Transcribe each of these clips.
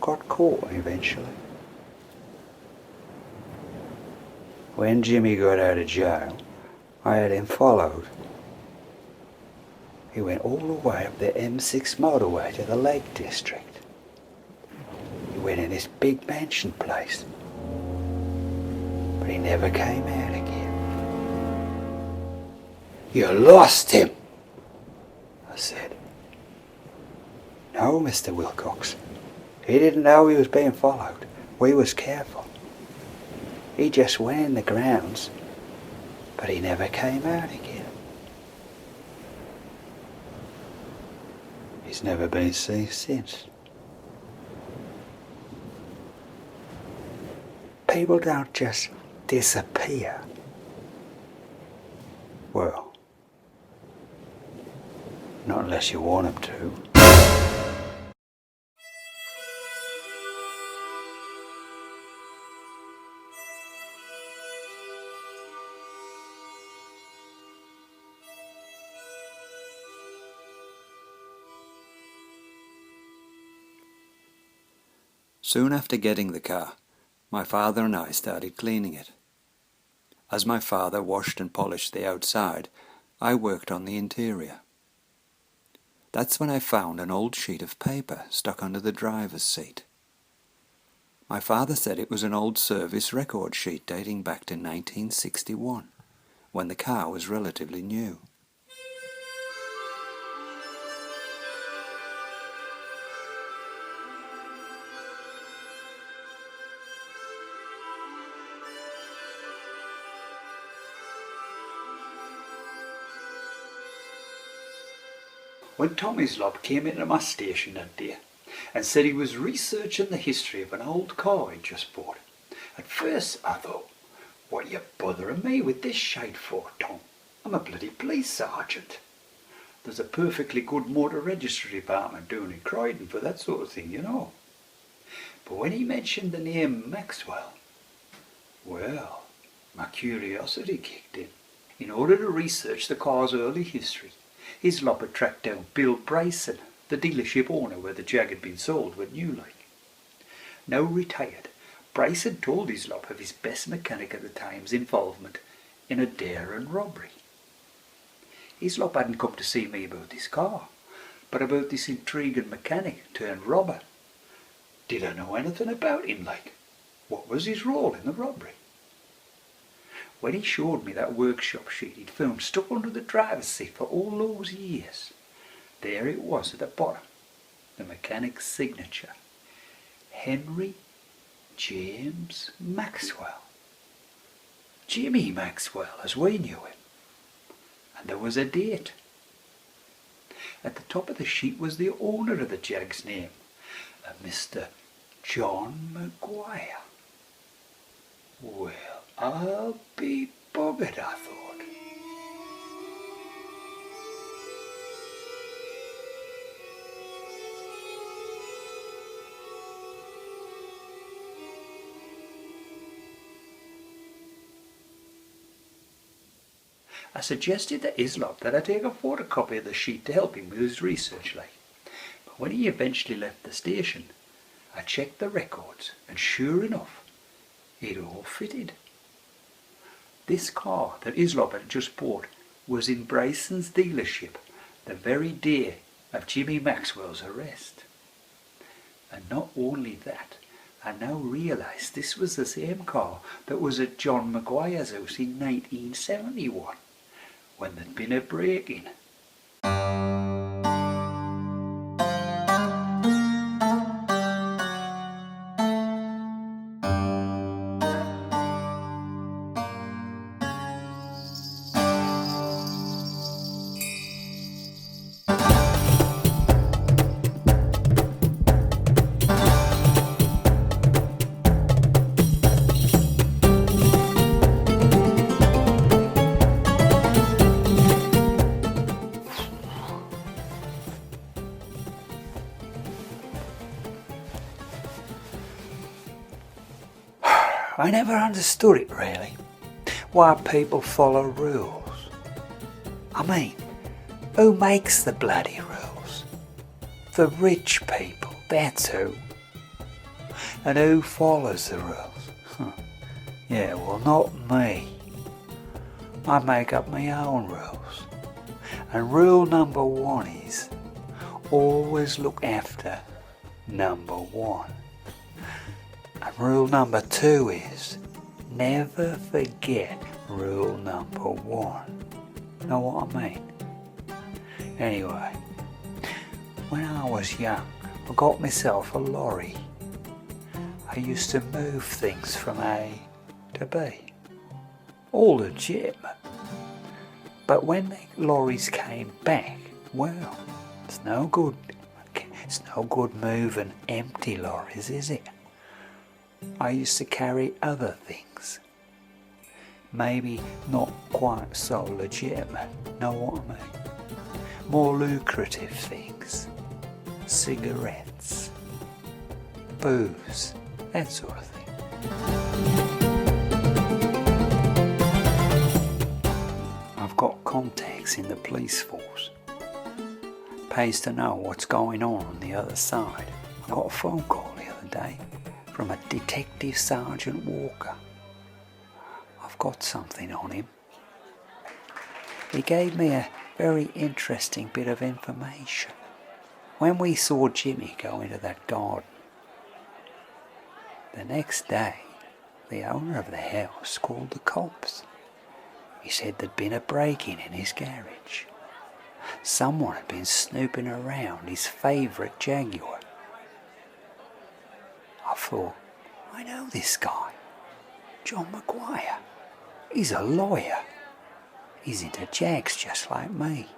got caught eventually. When Jimmy got out of jail, I had him followed. He went all the way up the M6 motorway to the Lake District. He went in this big mansion place, but he never came out again. "You lost him," I said. "No, Mr. Wilcox. He didn't know he was being followed. We was careful. He just went in the grounds, but he never came out again. He's never been seen since." People don't just disappear. Well, not unless you want them to. Soon after getting the car, my father and I started cleaning it. As my father washed and polished the outside, I worked on the interior. That's when I found an old sheet of paper stuck under the driver's seat. My father said it was an old service record sheet dating back to 1961, when the car was relatively new. When Tommy Slob came into my station that day and said he was researching the history of an old car he'd just bought, at first I thought, "What are you bothering me with this shite for, Tom? I'm a bloody police sergeant. There's a perfectly good motor registry department down in Croydon for that sort of thing, you know." But when he mentioned the name Maxwell, well, my curiosity kicked in. In order to research the car's early history, Hislop had tracked down Bill Bryson, the dealership owner where the Jag had been sold when new like. Now retired, Bryson told Hislop of his best mechanic at the time's involvement in a dare and robbery. Hislop hadn't come to see me about this car, but about this intriguing mechanic turned robber. Did I know anything about him, like? What was his role in the robbery? When he showed me that workshop sheet he'd found stuck under the driver's seat for all those years, there it was at the bottom, the mechanic's signature. Henry James Maxwell. Jimmy Maxwell, as we knew him. And there was a date. At the top of the sheet was the owner of the Jag's name, a Mr. John Maguire. Well, I'll be buggered, I thought. I suggested to Hislop that I take a photocopy of the sheet to help him with his research, like. But when he eventually left the station, I checked the records, and sure enough, it all fitted. This car that Hislop had just bought was in Bryson's dealership the very day of Jimmy Maxwell's arrest. And not only that, I now realised this was the same car that was at John Maguire's house in 1971, when there'd been a break-in. I never understood it really, why people follow rules. I mean, who makes the bloody rules? The rich people, that's who. And who follows the rules? Yeah, well, not me. I make up my own rules. And rule number 1 is always look after number 1. And rule number 2 is never forget rule number 1. Know what I mean? Anyway, when I was young, I got myself a lorry. I used to move things from A to B. All legitimate. But when the lorries came back, well, it's no good. It's no good moving empty lorries, is it? I used to carry other things. Maybe not quite so legitimate, know what I mean? More lucrative things. Cigarettes, booze, that sort of thing. I've got contacts in the police force. Pays to know what's going on the other side. I got a phone call the other day from a Detective Sergeant Walker. I've got something on him. He gave me a very interesting bit of information. When we saw Jimmy go into that garden, the next day, the owner of the house called the cops. He said there'd been a break-in in his garage. Someone had been snooping around his favourite Jaguar. I thought, I know this guy, John Maguire. He's a lawyer. He's into Jags just like me.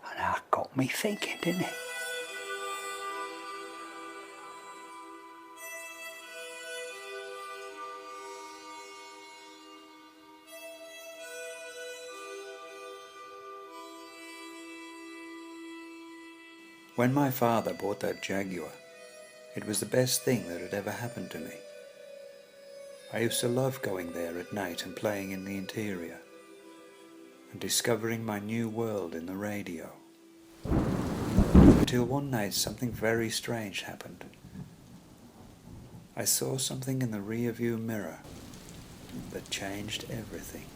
And that got me thinking, didn't it? When my father bought that Jaguar, it was the best thing that had ever happened to me. I used to love going there at night and playing in the interior, and discovering my new world in the radio. Until one night something very strange happened. I saw something in the rear-view mirror that changed everything.